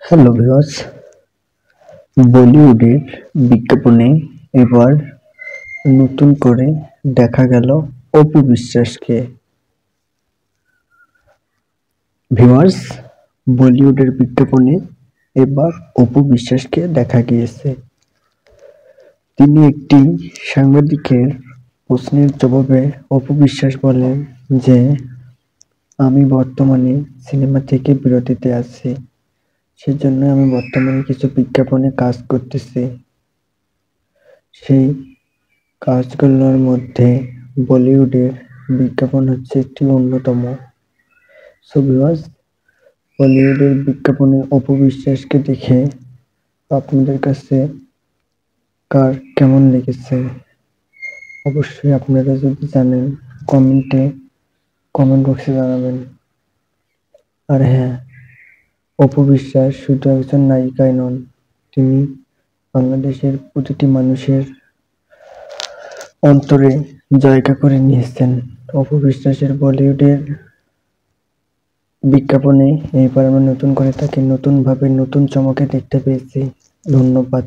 Hello viewers, বলিউডের বিজ্ঞাপনে এবার নতুন করে দেখা গেল অপু বিশ্বাসকে। ভিউয়ার্স, বলিউডের বিজ্ঞাপনে এবার অপু বিশ্বাসকে দেখা গিয়েছে। তিনি একটি সাংবাদিকের প্রশ্নের জবাবে অপু বিশ্বাস বলেন যে আমি বর্তমানে সিনেমা থেকে বিরতিতে আছি, সেজন্য আমি বর্তমানে কিছু বিজ্ঞাপনে কাজ করতেছি। সেই কাজগুলোর মধ্যে বলিউডের বিজ্ঞাপন হচ্ছে একটি অন্যতম। সো ভিউয়ার্স, বলিউডের বিজ্ঞাপনে অপু বিশ্বাসকে দেখে আপনাদের কাছে কার কেমন লেগেছে অবশ্যই আপনারা যদি জানেন কমেন্ট বক্সে জানাবেন। আর হ্যাঁ, অপু বিশ্বাস শুধু একজন নায়িকাই নন, তিনি বাংলাদেশের প্রতিটি মানুষের অন্তরে জায়গা করে নিয়েছেন। অপু বিশ্বাসের বলিউডের বিজ্ঞাপনে এবার আমরা নতুন করে তাকে নতুনভাবে নতুন চমকে দেখতে পেয়েছি। ধন্যবাদ।